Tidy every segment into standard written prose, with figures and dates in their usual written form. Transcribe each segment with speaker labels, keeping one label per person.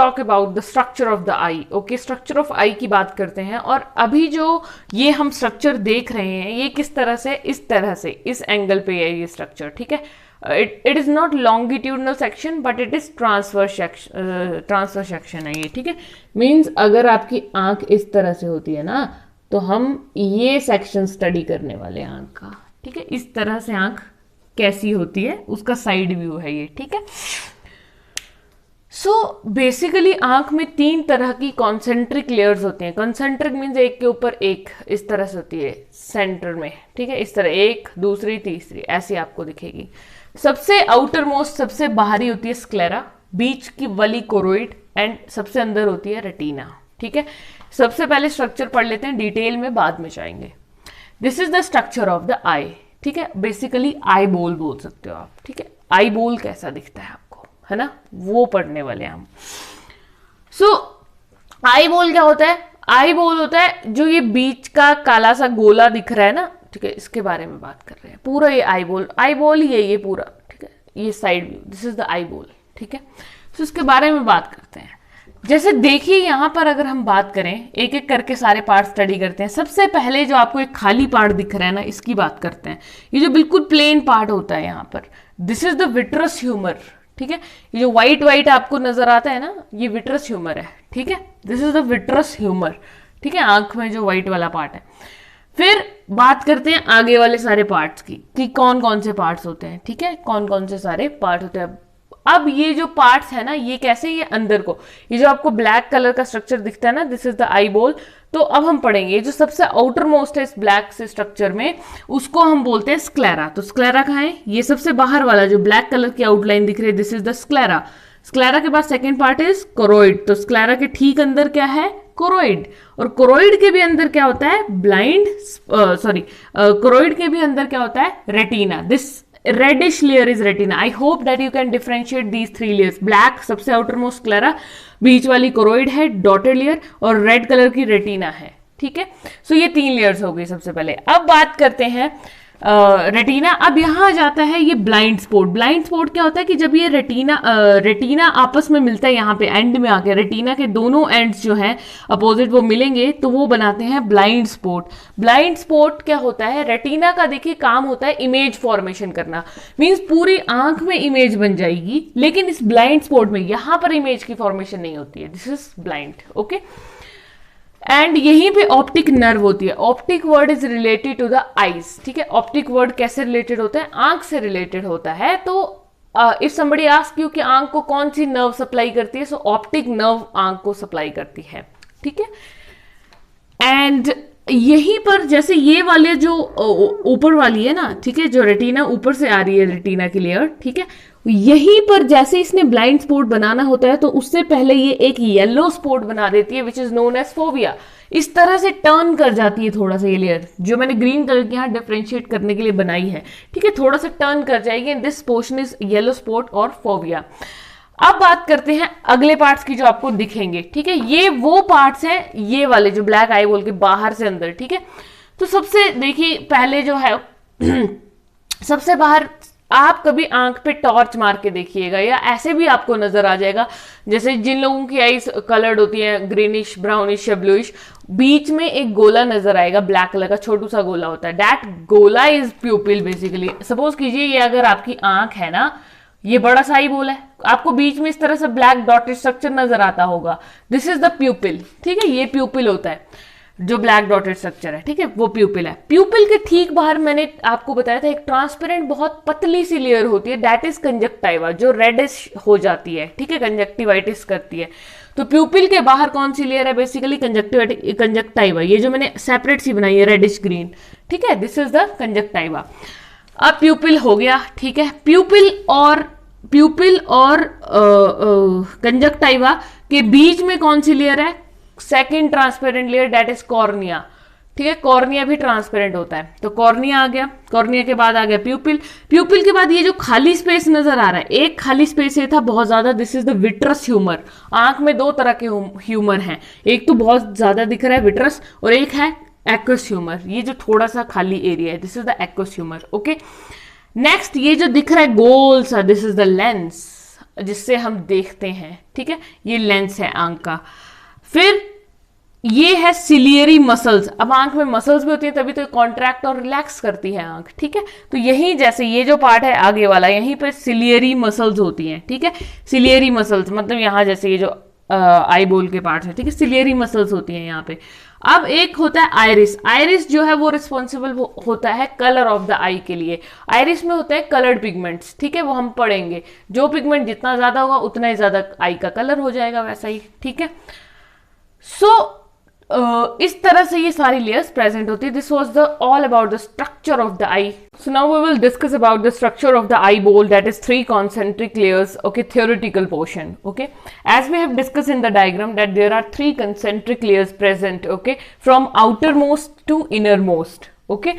Speaker 1: Talk about the structure of the eye. Okay, structure of eye की बात करते हैं। और अभी जो ये हम स्ट्रक्चर देख रहे हैं ये किस तरह से, इस तरह से, इस एंगल पे है ये स्ट्रक्चर, ठीक है। It is not longitudinal section but it is transverse section है ये, ठीक है। मीन्स अगर आपकी आंख इस तरह से होती है ना तो हम ये सेक्शन स्टडी करने वाले हैं आंख का, ठीक है। इस तरह से आंख कैसी होती है उसका साइड व्यू है ये, ठीक है। सो बेसिकली आंख में 3 तरह की कॉन्सेंट्रिक लेयर्स होती हैं। कॉन्सेंट्रिक मीन्स एक के ऊपर एक, इस तरह से होती है सेंटर में, ठीक है। इस तरह एक, दूसरी, तीसरी, ऐसी आपको दिखेगी। सबसे आउटर मोस्ट, सबसे बाहरी होती है स्क्लेरा, बीच की वाली कोरोइड, एंड सबसे अंदर होती है रेटिना, ठीक है। सबसे पहले स्ट्रक्चर पढ़ लेते हैं, डिटेल में बाद में जाएंगे। This is the structure of the eye, ठीक है। बेसिकली आई बोल बोल सकते हो आप, ठीक है। आई बोल कैसा दिखता है आपको, है ना, वो पढ़ने वाले हैं हम। सो आई बोल क्या होता है? आई बोल होता है जो ये बीच का काला सा गोला दिख रहा है ना, ठीक है, इसके बारे में बात कर रहे हैं। पूरा ये आई बोल ही है ये पूरा, ठीक है। ये side view, this is the आई बोल, ठीक है। तो इसके बारे में बात करते हैं। जैसे देखिए यहाँ पर अगर हम बात करें, एक एक करके सारे पार्ट स्टडी करते हैं। सबसे पहले जो आपको एक खाली पार्ट दिख रहा है ना, इसकी बात करते हैं। ये जो बिल्कुल प्लेन पार्ट होता है यहाँ पर, this is the vitreous humour, ठीक है। ये जो व्हाइट व्हाइट आपको नजर आता है ना, ये विट्रस ह्यूमर है, ठीक है। This is the vitreous humour, ठीक है, आंख में जो व्हाइट वाला पार्ट है। फिर बात करते हैं आगे वाले सारे पार्ट्स की, कि कौन कौन से पार्ट्स होते हैं, ठीक है, कौन कौन से सारे पार्ट होते हैं। अब ये जो पार्ट्स है ना, ये कैसे, ये अंदर को, ये जो आपको ब्लैक कलर का स्ट्रक्चर दिखता है ना, दिस इज द आई बोल। तो अब हम पढ़ेंगे जो सबसे आउटर मोस्ट है इस ब्लैक से स्ट्रक्चर में, उसको हम बोलते हैं स्क्लेरा। तो स्क्लेरा कहाँ है? ये सबसे बाहर वाला जो ब्लैक कलर की आउटलाइन दिख रही है, this is the sclera. Sclera के बाद सेकेंड पार्ट इज कोरोइड। तो स्क्लेरा के ठीक अंदर क्या है? कोरोइड। और कोरोइड के भी अंदर क्या होता है? कोरोइड के भी अंदर क्या होता है? Retina. This reddish layer is retina. I hope that you can differentiate these 3 layers. Black सबसे outermost sclera, बीच वाली choroid है, dotted layer, और रेड कलर की रेटिना है, ठीक है। सो ये 3 लेयर्स हो गई सबसे पहले। अब बात करते हैं रेटिना। अब यहाँ जाता है ये ब्लाइंड स्पॉट। ब्लाइंड स्पॉट क्या होता है कि जब ये रेटिना आपस में मिलता है, यहाँ पे एंड में आके रेटिना के दोनों एंड्स जो हैं अपोजिट वो मिलेंगे, तो वो बनाते हैं ब्लाइंड स्पॉट। ब्लाइंड स्पॉट क्या होता है? रेटिना का देखिए काम होता है इमेज फॉर्मेशन करना, मींस पूरी आंख में इमेज बन जाएगी, लेकिन इस ब्लाइंड स्पॉट में यहाँ पर इमेज की फॉर्मेशन नहीं होती है। This is blind, okay. And यहीं पे ऑप्टिक नर्व होती है। Optic word is related to the eyes, ठीक है। ऑप्टिक वर्ड कैसे रिलेटेड होता है? आंख से रिलेटेड होता है। तो इफ समबडी आस्क यू कि आंख को कौन सी नर्व सप्लाई करती है, सो ऑप्टिक नर्व आंख को सप्लाई करती है, ठीक है। एंड यहीं पर जैसे ये वाले जो ऊपर वाली है ना, ठीक है, जो रेटिना ऊपर से आ रही है, रेटिना की लेयर, ठीक है, यहीं पर जैसे इसने ब्लाइंड स्पॉट बनाना होता है तो उससे पहले ये एक येलो स्पॉट बना देती है, which is known as fovea. इस तरह से टर्न कर जाती है थोड़ा सा ये लेयर, जो मैंने ग्रीन कलर की यहाँ डिफरेंशिएट करने के लिए बनाई है, ठीक है, थोड़ा सा टर्न कर जाएगी। This portion is yellow spot और फोविया। अब बात करते हैं अगले पार्ट्स की जो आपको दिखेंगे, ठीक है। ये वो पार्ट्स हैं, ये वाले जो ब्लैक आई बोल के बाहर से अंदर, ठीक है। तो सबसे देखिए पहले जो है सबसे बाहर, आप कभी आंख पे टॉर्च मार के देखिएगा, या ऐसे भी आपको नजर आ जाएगा, जैसे जिन लोगों की आईज कलर्ड होती है ग्रीनिश, ब्राउनिश या ब्लूइश, बीच में एक गोला नजर आएगा, ब्लैक कलर का छोटू सा गोला होता है। दैट गोला इज प्यूपिल बेसिकली। सपोज कीजिए ये अगर आपकी आंख है ना, ये बड़ा सा आई बोल है, आपको बीच में इस तरह से ब्लैक डॉटेड स्ट्रक्चर नजर आता होगा, दिस इज द प्यूपिल, ठीक है। ये प्यूपिल होता है, जो ब्लैक डॉटेड स्ट्रक्चर है, ठीक है, वो प्यूपिल है। प्यूपिल के ठीक बाहर मैंने आपको बताया था एक ट्रांसपेरेंट बहुत पतली सी लेयर होती है, दैट इज कंजक्टाइवा, जो रेडिश हो जाती है, ठीक है, कंजक्टिवाइटिस करती है। तो प्यूपिल के बाहर कौन सी लेयर है? बेसिकली कंजक्टाइवा, ये जो मैंने सेपरेट सी बनाई है रेडिश ग्रीन, ठीक है, दिस इज द कंजक्टाइवा। अब प्यूपिल हो गया, ठीक है। प्यूपिल और कंजक्टाइवा के बीच में कौन सी लेयर है? Second transparent layer, that is cornea, ठीक है। कॉर्निया भी ट्रांसपेरेंट होता है। तो कॉर्निया आ गया, कॉर्निया के बाद आ गया प्यूपिल। प्यूपिल के बाद ये जो खाली स्पेस नजर आ रहा है, एक खाली स्पेस ये था बहुत ज्यादा, this is the vitreous humour. आंख में 2 तरह के ह्यूमर हैं, एक तो बहुत ज्यादा दिख रहा है विट्रस, और एक है एक्वस ह्यूमर। ये जो थोड़ा सा खाली एरिया है, this is the aqueous humour, okay. Next ये जो दिख रहा है गोल सा, दिस इज द लेंस। जिससे हम देखते हैं, ठीक है, ये लेंस है आंख का। फिर ये है सिलियरी मसल्स। अब आंख में मसल्स भी होती है, तभी तो कॉन्ट्रैक्ट और रिलैक्स करती है आंख, ठीक है। तो यही जैसे ये जो पार्ट है आगे वाला, यहीं पे सिलियरी मसल्स होती हैं, ठीक है। सिलियरी मसल्स मतलब यहाँ जैसे ये जो आई बोल के पार्ट है, ठीक है, सिलियरी मसल्स होती हैं यहाँ पे। अब एक होता है आइरिस। आइरिस जो है वो रिस्पॉन्सिबल होता है कलर ऑफ द आई के लिए। आइरिस में होता है कलर्ड पिगमेंट्स, ठीक है, वो हम पढ़ेंगे। जो पिगमेंट जितना ज्यादा होगा उतना ही ज्यादा आई का कलर हो जाएगा, वैसा ही, ठीक है। सो इस तरह से ये सारी लेयर्स प्रेजेंट होती है। This was the all about the structure of the eye. So now we will discuss about the structure of the I ball, that is 3 concentric layers, okay, theoretical portion, okay. As we have discussed in the diagram that there are 3 concentric layers present, okay, from outermost to innermost, okay.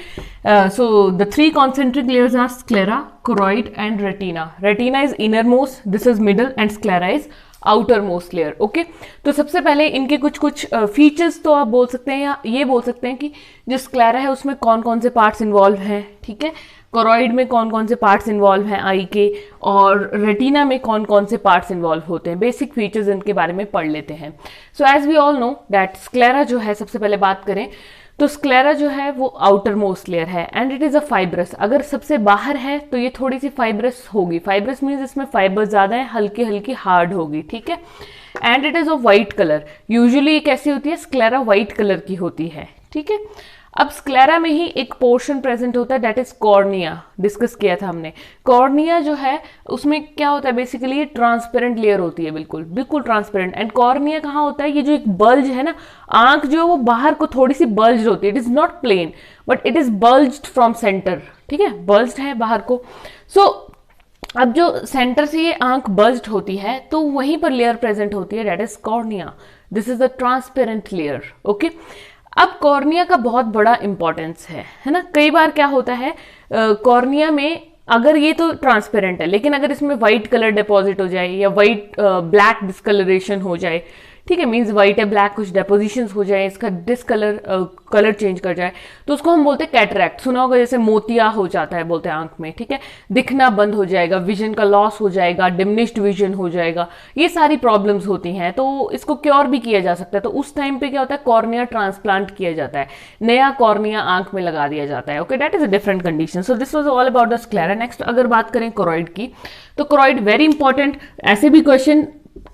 Speaker 1: So the 3 concentric layers are sclera, choroid and retina. Retina is innermost, this is middle, and sclera is outer most layer, okay. तो सबसे पहले इनके कुछ features तो आप बोल सकते हैं, या ये बोल सकते हैं कि जो स्क्लेरा है उसमें कौन कौन से पार्ट्स इन्वॉल्व हैं, ठीक है, कोरॉइड में कौन कौन से पार्ट्स इन्वॉल्व हैं आई के, और रेटिना में कौन कौन से पार्ट्स इन्वॉल्व होते हैं। बेसिक फीचर्स इनके बारे में पढ़ लेते हैं। So as we all know that sclera जो है, सबसे पहले बात करें तो स्क्लेरा जो है वो आउटर मोस्ट लेयर है and it is a fibrous. अगर सबसे बाहर है तो ये थोड़ी सी फाइब्रस होगी। फाइब्रस मीन्स इसमें फाइबर ज्यादा है, हल्की हल्की हार्ड होगी, ठीक है। And it is of white colour. Usually कैसी होती है, स्क्लेरा व्हाइट कलर की होती है, ठीक है। अब स्क्लेरा में ही एक पोर्शन प्रेजेंट होता है दैट इज कॉर्निया, डिस्कस किया था हमने। कॉर्निया जो है उसमें क्या होता है, बेसिकली ये ट्रांसपेरेंट लेयर होती है, बिल्कुल बिल्कुल ट्रांसपेरेंट। एंड कॉर्निया कहाँ होता है, ये जो एक बल्ज है ना, आंख जो है वो बाहर को थोड़ी सी बल्ज होती है। It is not plane but it is bulged from centre, ठीक है, बल्ज्ड है बाहर को। सो अब जो सेंटर से ये आंख बल्ज्ड होती है तो वहीं पर लेयर प्रेजेंट होती है that is cornea. This is the transparent layer, okay. अब कॉर्निया का बहुत बड़ा इंपॉर्टेंस है ना। कई बार क्या होता है कॉर्निया में, अगर ये तो ट्रांसपेरेंट है लेकिन अगर इसमें व्हाइट कलर डिपॉजिट हो जाए या व्हाइट ब्लैक डिस्कलरेशन हो जाए, ठीक है, मीन्स व्हाइट है ब्लैक कुछ डेपोजिशंस हो जाए, इसका डिसकलर कलर चेंज कर जाए, तो उसको हम बोलते हैं कैटरैक्ट। सुना होगा जैसे मोतिया हो जाता है बोलते हैं आंख में, ठीक है, दिखना बंद हो जाएगा, विजन का लॉस हो जाएगा, डिमिनिश्ड विजन हो जाएगा, ये सारी प्रॉब्लम्स होती हैं। तो इसको क्योर भी किया जा सकता है। तो उस टाइम पे क्या होता है, कॉर्निया ट्रांसप्लांट किया जाता है, नया कॉर्निया आंख में लगा दिया जाता है, okay. That is a different condition. So this was all about the sclera. Next अगर बात करें कोरॉइड की, तो कोरॉइड वेरी इंपॉर्टेंट, ऐसे भी क्वेश्चन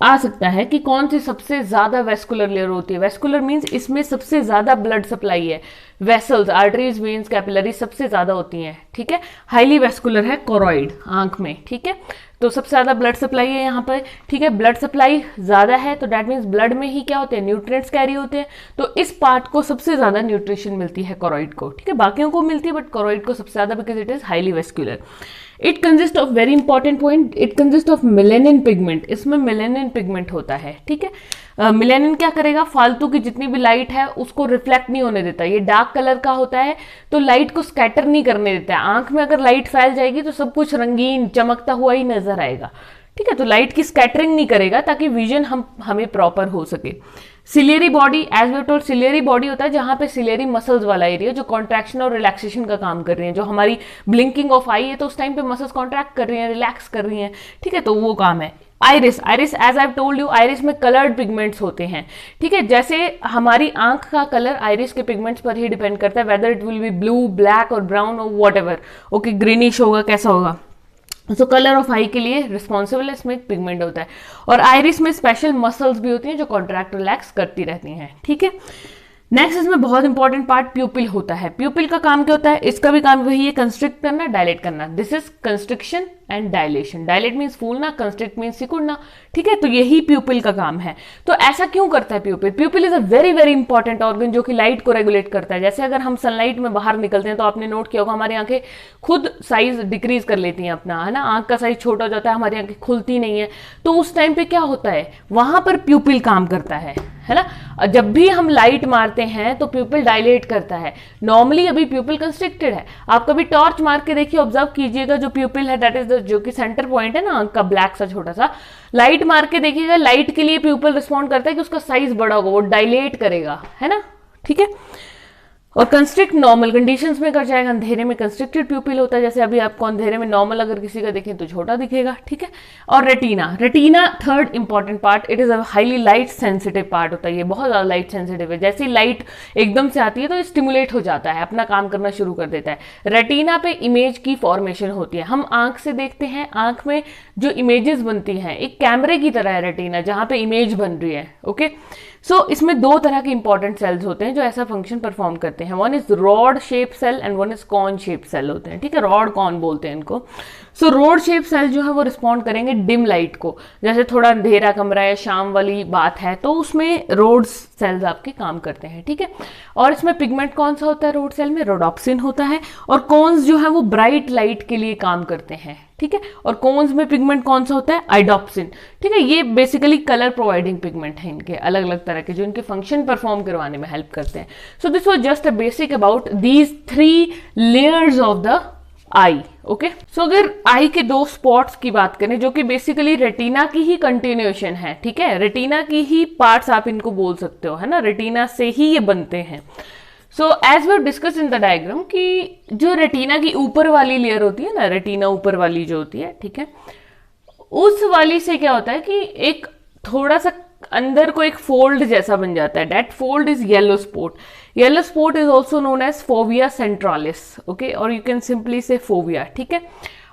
Speaker 1: आ सकता है कि कौन सी सबसे ज्यादा वेस्कुलर लेयर होती है। वेस्कुलर मींस इसमें सबसे ज्यादा ब्लड सप्लाई है, वेसल्स, आर्टरीज, वेन्स, कैपिलरी सबसे ज्यादा होती हैं, ठीक है। हाईली वेस्कुलर है कोरॉइड आंख में, ठीक है। तो सबसे ज्यादा ब्लड सप्लाई है यहाँ पर, ठीक है। ब्लड सप्लाई ज्यादा है तो दैट मीन्स ब्लड में ही क्या होते हैं, न्यूट्रिएंट्स कैरी होते हैं। तो इस पार्ट को सबसे ज्यादा न्यूट्रिशन मिलती है कोरॉइड को, ठीक है। बाकियों को मिलती है बट कोरॉइड को सबसे ज्यादा, because it is highly vascular. It consist of, very important point, it consist of melanin pigment. इसमें मेलेनिन पिगमेंट होता है, ठीक है। मेलेनिन क्या करेगा, फालतू की जितनी भी लाइट है उसको रिफ्लेक्ट नहीं होने देता। ये डार्क कलर का होता है तो लाइट को स्कैटर नहीं करने देता है। आंख में अगर लाइट फैल जाएगी तो सब कुछ रंगीन चमकता हुआ ही नजर आएगा, ठीक है। तो लाइट की स्कैटरिंग नहीं करेगा ताकि विजन हमें प्रॉपर हो सके। Ciliary body, as we told, ciliary body होता है जहां पे सिलियरी मसल्स वाला एरिया जो कॉन्ट्रैक्शन और रिलैक्सेशन का काम कर रही है। जो हमारी ब्लिंकिंग ऑफ आई है तो उस टाइम पे मसल्स कॉन्ट्रैक्ट कर रही हैं, रिलैक्स कर रही हैं, ठीक है, तो वो काम है। Iris, iris as I told you, iris में कलर्ड पिगमेंट्स होते हैं, ठीक है। जैसे हमारी आंख का कलर आइरिस के पिगमेंट्स पर ही डिपेंड करता है, whether it will be blue, black और ब्राउन और वॉट एवर, ओके, ग्रीनिश होगा, कैसा होगा। सो कलर ऑफ आई के लिए रिस्पॉन्सिबल है, इसमें पिगमेंट होता है। और आइरिस में स्पेशल मसल्स भी होती हैं जो कॉन्ट्रैक्ट रिलैक्स करती रहती हैं, ठीक है। नेक्स्ट इसमें बहुत इंपॉर्टेंट पार्ट प्यूपिल होता है। प्यूपिल का काम क्या होता है, इसका भी काम वही है, कंस्ट्रिक्ट करना, डायलेट करना। This is constriction and dilation. Dilate means फूलना, कंस्ट्रिक्ट मीन्स सिकुड़ना, ठीक है। तो यही प्यूपिल का काम है। तो ऐसा क्यों करता है प्यूपिल? प्यूपिल is a very very important organ जो कि लाइट को रेगुलेट करता है। जैसे अगर हम सनलाइट में बाहर निकलते हैं तो आपने नोट किया होगा हमारी आंखें खुद साइज डिक्रीज कर लेती हैं अपना, है ना, आंख का साइज छोटा हो जाता है, हमारी आंखें खुलती नहीं है। तो उस टाइम पे क्या होता है, वहां पर प्यूपिल काम करता है ना। जब भी हम लाइट मारते हैं तो प्यूपिल डायलेट करता है। नॉर्मली अभी प्यूपिल कंस्ट्रिक्टेड है। आप कभी टॉर्च मार के देखिए, ऑब्जर्व कीजिएगा, जो प्यूपिल है दैट इज जो कि सेंटर पॉइंट है ना आंख का, ब्लैक सा छोटा सा, लाइट मार के देखिएगा, लाइट के लिए प्यूपिल रिस्पॉन्ड करता है कि उसका साइज बड़ा होगा, वो डायलेट करेगा, है ना, ठीक है। और कंस्ट्रिक्ट नॉर्मल कंडीशंस में कर जाएगा, अंधेरे में कंस्ट्रिक्टेड प्यूपिल होता है, जैसे अभी आपको अंधेरे में नॉर्मल अगर किसी का देखें तो छोटा दिखेगा, ठीक है। और retina, retina third important part, it is a highly light sensitive part होता है, ये बहुत ज्यादा लाइट सेंसिटिव है, जैसे लाइट एकदम से आती है तो स्टिमुलेट हो जाता है, अपना काम करना शुरू कर देता है। रेटिना पे इमेज की फॉर्मेशन होती है, हम आंख से देखते हैं, आंख में जो इमेजेस बनती हैं एक कैमरे की तरह है रेटिना, जहां पे इमेज बन रही है, ओके। सो इसमें दो तरह के इंपॉर्टेंट सेल्स होते हैं जो ऐसा फंक्शन परफॉर्म करते हैं, one is rod shape cell and one is cone shape cell होते हैं, ठीक है, रॉड कॉन बोलते हैं इनको। सो रॉड शेप सेल जो है वो रिस्पॉन्ड करेंगे डिम लाइट को, जैसे थोड़ा अंधेरा कमरा या शाम वाली बात है तो उसमें रोड सेल्स आपके काम करते हैं, ठीक है। और इसमें पिगमेंट कौन सा होता है रोड सेल में, रोडोप्सिन होता है। और कॉन्स जो है वो ब्राइट लाइट के लिए काम करते हैं, ठीक है। और कॉन्स में पिगमेंट कौन सा होता है, आइडोप्सिन, ठीक है। ये बेसिकली कलर प्रोवाइडिंग पिगमेंट है इनके, अलग अलग तरह के जो इनके फंक्शन परफॉर्म करवाने में हेल्प करते हैं। So this was just a basic about these 3 layers of the eye, okay. So अगर आई के 2 स्पॉट्स की बात करें जो कि बेसिकली रेटिना की ही कंटिन्यूएशन है, ठीक है, रेटिना की ही पार्ट्स आप इनको बोल सकते हो, है ना, रेटिना से ही ये बनते हैं। So as we discuss in the diagram कि जो रेटिना की ऊपर वाली लेयर होती है ना, रेटिना ऊपर वाली जो होती है, ठीक है, उस वाली से क्या होता है कि एक थोड़ा सा अंदर को एक फोल्ड जैसा बन जाता है, that fold is yellow spot. Yellow spot is also known as fovea centralis, okay, और you can simply say fovea, ठीक है।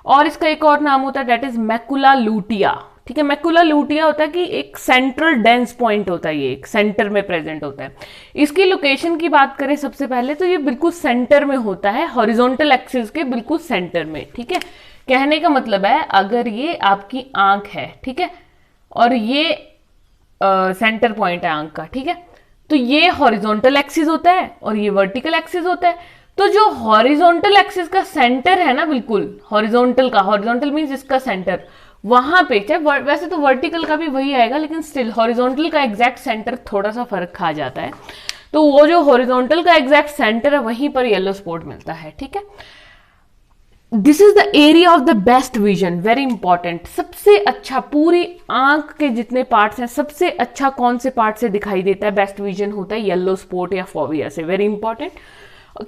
Speaker 1: और इसका एक और नाम होता है दैट इज मैकुला लूटिया, ठीक है। मैकुला लूटिया होता है कि एक सेंट्रल डेंस पॉइंट होता है, ये एक सेंटर में प्रेजेंट होता है। इसकी लोकेशन की बात करें सबसे पहले तो ये बिल्कुल सेंटर में होता है, हॉरिजॉन्टल एक्सिस के बिल्कुल सेंटर में, ठीक है। कहने का मतलब है अगर ये आपकी आंख है, ठीक है, और ये सेंटर पॉइंट है आंख का, ठीक है, तो ये हॉरिजॉन्टल एक्सिस होता है और ये वर्टिकल एक्सिस होता है। तो जो हॉरिजॉन्टल एक्सिस का सेंटर है ना, बिल्कुल हॉरिजॉन्टल का, हॉरिजॉन्टल मींस इसका सेंटर, वहां पे चाहे वैसे तो वर्टिकल का भी वही आएगा लेकिन स्टिल हॉरिजॉन्टल का एग्जैक्ट सेंटर थोड़ा सा फर्क खा जाता है। तो वो जो हॉरिजॉन्टल का एग्जैक्ट सेंटर है वहीं पर येलो स्पॉट मिलता है, ठीक है। This is the area of the best vision, very important. सबसे अच्छा पूरी आंख के जितने पार्ट्स हैं सबसे अच्छा कौन से पार्ट से दिखाई देता है, बेस्ट विजन होता है येलो स्पॉट या फोविया से, वेरी इंपॉर्टेंट।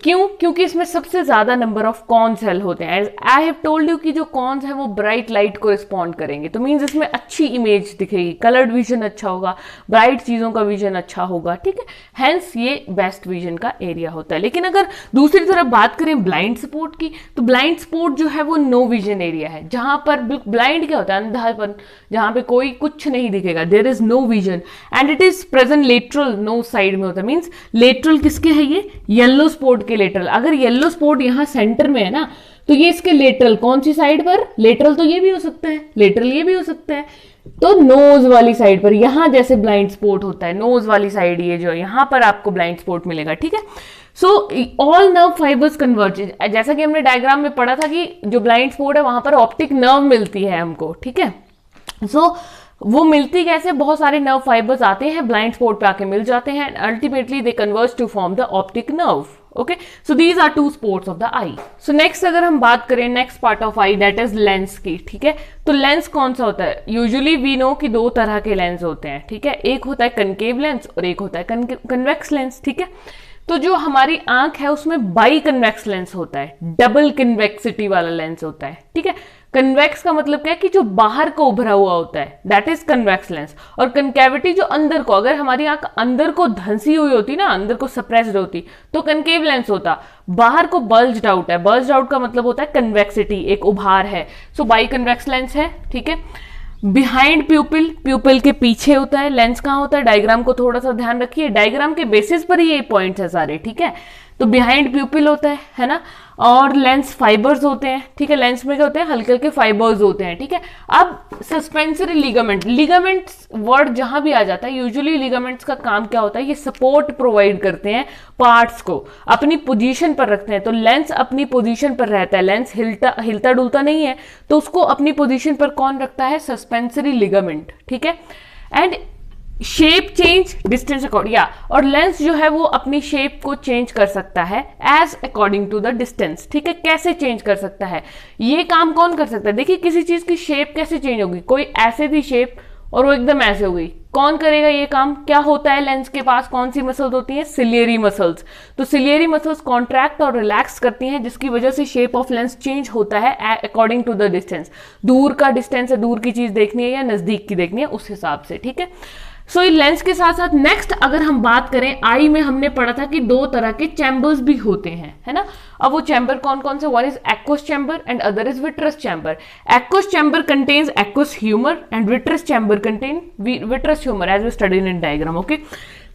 Speaker 1: क्यों, क्योंकि इसमें सबसे ज्यादा नंबर ऑफ कॉन सेल होते हैं। आई हैव टोल्ड यू कि जो कॉन्स हैं वो ब्राइट लाइट को रिस्पॉन्ड करेंगे, तो मींस इसमें अच्छी इमेज दिखेगी, कलर्ड विजन अच्छा होगा, ब्राइट चीजों का विजन अच्छा होगा, ठीक है। हेंस ये बेस्ट विजन का एरिया होता है। लेकिन अगर दूसरी तरफ बात करें ब्लाइंड स्पॉट की, तो ब्लाइंड स्पॉट जो है वो नो विजन एरिया है, जहां पर ब्लाइंड क्या होता है, अंधापन, जहां पे कोई कुछ नहीं दिखेगा, there is no vision and it is present lateral, no side में होता है, मींस लेटरल किसके है, ये येलो स्पॉट के लेटरल। अगर येलो स्पॉट यहां सेंटर में है ना तो ये इसके लेटरल, कौन सी साइड पर, लेटरल तो ये भी हो सकता है, लेटरल ये भी हो सकता है, तो नोज वाली साइड पर, यहां जैसे ब्लाइंड स्पॉट होता है नोज वाली साइड, ये जो यहां पर आपको ब्लाइंड स्पॉट मिलेगा, ठीक है। So all nerve fibres converge, जैसा कि हमने डायग्राम में पढ़ा था कि जो ब्लाइंड स्पॉट है वहां पर ऑप्टिक नर्व मिलती है हमको, ठीक है। सो वो मिलती कैसे, बहुत सारे नर्व फाइबर्स आते हैं ब्लाइंड स्पॉट पे आके मिल जाते हैं, ultimately they converge to form the optic nerve, okay. So these are 2 spots of the eye. So next अगर हम बात करें next part of eye that is lens की, ठीक है। तो लेंस कौन सा होता है, यूजुअली वी नो कि 2 तरह के लेंस होते हैं, ठीक है। एक होता है कनकेव लेंस और एक होता है कन्वेक्स लेंस, ठीक है। तो जो हमारी आंख है उसमें बाई कन्वेक्स लेंस होता है, डबल कन्वेक्सिटी वाला लेंस होता है, ठीक है। कन्वेक्स का मतलब क्या है कि जो बाहर को उभरा हुआ होता है, दैट इज कन्वेक्स लेंस। और कनकेविटी जो अंदर को, अगर हमारी आंख अंदर को धंसी हुई होती ना, अंदर को सप्रेस्ड होती तो कनकेव लेंस होता, बाहर को बल्ज्ड आउट है, बल्ज्ड आउट का मतलब होता है कन्वेक्सिटी, एक उभार है। सो बाई कन्वेक्स लेंस है, ठीक है। बिहाइंड प्यूपिल, प्यूपिल के पीछे होता है लेंस, कहां होता है, डायग्राम को थोड़ा सा ध्यान रखिए, डायग्राम के बेसिस पर ही ये पॉइंट्स है सारे, ठीक है। तो बिहाइंड प्यूपिल होता है ना। और लेंस फाइबर्स होते हैं, ठीक है। लेंस में क्या होते हैं, हल्के हल्के फाइबर्स होते हैं, ठीक है। अब सस्पेंसरी लिगामेंट, लिगामेंट्स वर्ड जहां भी आ जाता है, यूजुअली लिगामेंट्स का काम क्या होता है, ये सपोर्ट प्रोवाइड करते हैं पार्ट्स को, अपनी पोजीशन पर रखते हैं। तो लेंस अपनी पोजीशन पर रहता है, लेंस हिलता डुलता नहीं है, तो उसको अपनी पोजीशन पर कौन रखता है, सस्पेंसरी लिगामेंट, ठीक है। And shape change distance according, या और लेंस जो है वो अपनी शेप को चेंज कर सकता है as according to the distance, ठीक है। कैसे चेंज कर सकता है, ये काम कौन कर सकता है, देखिए किसी चीज की शेप कैसे चेंज होगी, कोई ऐसे थी शेप और वो एकदम ऐसे हो गई, कौन करेगा ये काम? क्या होता है लेंस के पास, कौन सी मसल्स होती हैं? Ciliary muscles. तो सिलियरी मसल्स कॉन्ट्रैक्ट और रिलैक्स करती हैं, जिसकी वजह से शेप ऑफ लेंस चेंज होता है अकॉर्डिंग टू द डिस्टेंस। दूर का डिस्टेंस है, दूर की चीज देखनी है या नजदीक की देखनी है, उस हिसाब से, ठीक है। सो लेंस के साथ साथ नेक्स्ट अगर हम बात करें, आई में हमने पढ़ा था कि दो तरह के चैम्बर्स भी होते हैं, है ना। अब वो चैम्बर कौन कौन से? One is aqueous chamber and other is vitreous chamber. Aqueous chamber contains aqueous humour and vitreous chamber contain vitreous humour as we studied in diagram, okay.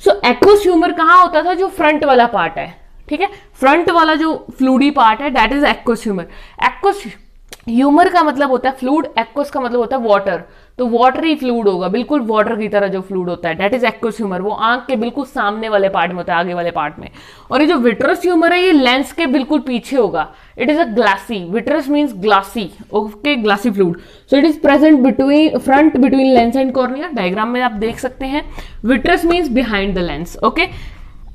Speaker 1: So aqueous humour कहाँ होता था? जो फ्रंट वाला part है, ठीक है, front वाला जो फ्लूडी पार्ट है, that is aqueous humour. Aqueous humour का मतलब होता है फ्लूड, एक्वस का मतलब होता है वाटर, तो वाटरी फ्लूड होगा, बिल्कुल वाटर की तरह जो फ्लूड होता है, दैट इज एक्वस ह्यूमर। वो आंख के बिल्कुल सामने वाले पार्ट में होता है, आगे वाले पार्ट में। और ये जो विट्रस ह्यूमर है, ये लेंस के बिल्कुल पीछे होगा। It is a glassy, vitreous means glassy, okay, glassy fluid. So it is present between front between lens and cornea. Diagram में आप देख सकते हैं, vitreous means behind the lens, okay.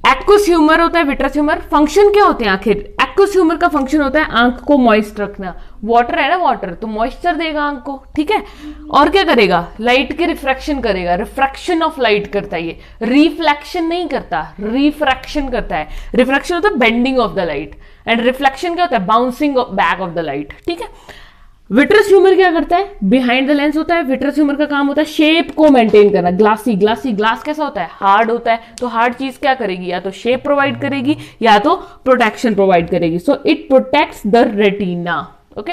Speaker 1: Aqueous humour होता है, विट्रस ह्यूमर। फंक्शन क्या होते हैं आखिर? एक्वस ह्यूमर का फंक्शन होता है आंख को मॉइस्ट रखना। वाटर है ना, वाटर तो मॉइस्चर देगा आंख को, ठीक है। और क्या करेगा? लाइट की रिफ्रैक्शन करेगा, रिफ्रैक्शन ऑफ लाइट करता है ये, रिफ्लेक्शन नहीं करता, रिफ्रैक्शन करता है। रिफ्रैक्शन होता है bending of the light and reflection क्या होता है? Bouncing back of the light, ठीक है। विट्रस ह्यूमर क्या करता है? बिहाइंड द लेंस होता है। विट्रस ह्यूमर का काम होता है शेप को मेंटेन करना। ग्लासी, ग्लासी, ग्लास कैसा होता है? हार्ड होता है, तो हार्ड चीज क्या करेगी? या तो शेप प्रोवाइड करेगी या तो प्रोटेक्शन प्रोवाइड करेगी। So it protects the retina, okay.